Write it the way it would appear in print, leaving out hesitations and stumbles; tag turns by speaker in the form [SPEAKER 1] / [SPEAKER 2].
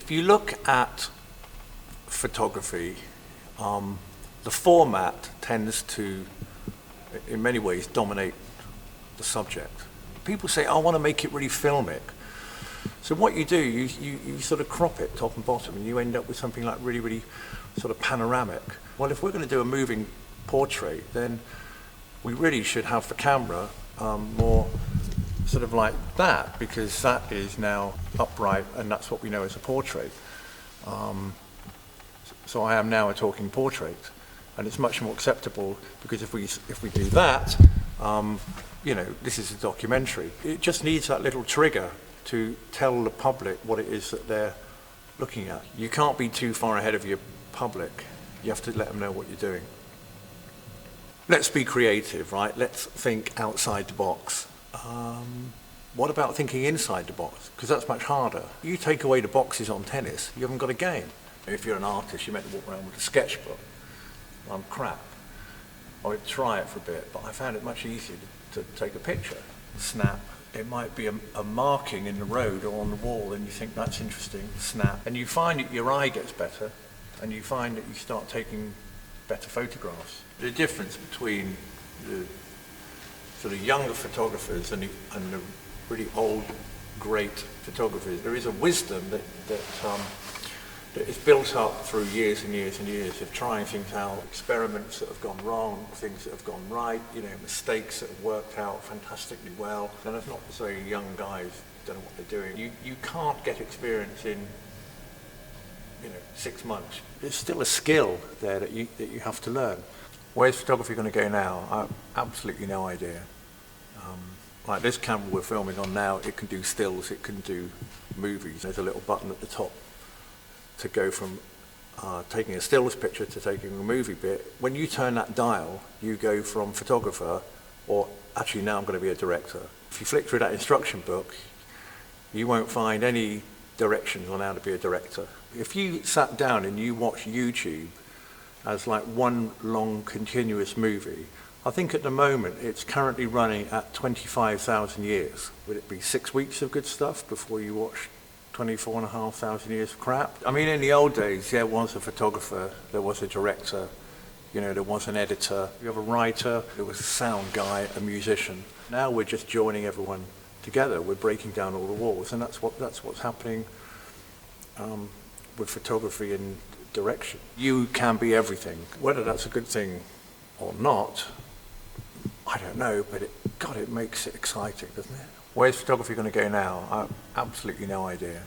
[SPEAKER 1] If you look at photography, the format tends to, in many ways, dominate the subject. People say, I want to make it really filmic. So what you do, you sort of crop it top and bottom, and you end up with something like really, really sort of panoramic. Well, if we're going to do a moving portrait, then we really should have the camera more sort of like that, because that is now upright, and that's what we know as a portrait. So I am now a talking portrait, and it's much more acceptable, because if we do that, you know, this is a documentary. It just needs that little trigger to tell the public what it is that they're looking at. You can't be too far ahead of your public. You have to let them know what you're doing. Let's be creative, right? Let's think outside the box. What about thinking inside the box? Because that's much harder. You take away the boxes on tennis, you haven't got a game. If you're an artist, you're meant to walk around with a sketchbook. I'm crap. I would try it for a bit, but I found it much easier to take a picture, snap. It might be a marking in the road or on the wall, and you think that's interesting, snap. And you find that your eye gets better, and you find that you start taking better photographs. The difference between the sort of younger photographers and the really old, great photographers, there is a wisdom that is built up through years and years and years of trying things out, experiments that have gone wrong, things that have gone right, you know, mistakes that have worked out fantastically well. And it's not so young guys don't know what they're doing. You can't get experience in, you know, 6 months. There's still a skill there that you have to learn. Where's photography going to go now? I have absolutely no idea. Like this camera we're filming on now, it can do stills, it can do movies. There's a little button at the top to go from taking a stills picture to taking a movie bit. When you turn that dial, you go from photographer, or actually now I'm going to be a director. If you flick through that instruction book, you won't find any directions on how to be a director. If you sat down and you watched YouTube as like one long continuous movie, I think at the moment it's currently running at 25,000 years. Would it be 6 weeks of good stuff before you watch 24,500 years of crap? I mean, in the old days, there was a photographer, there was a director, you know, there was an editor, you have a writer, there was a sound guy, a musician. Now we're just joining everyone together. We're breaking down all the walls, and that's what's happening with photography and direction. You can be everything. Whether that's a good thing or not, I don't know, but God, it makes it exciting, doesn't it? Where's photography going to go now? I have absolutely no idea.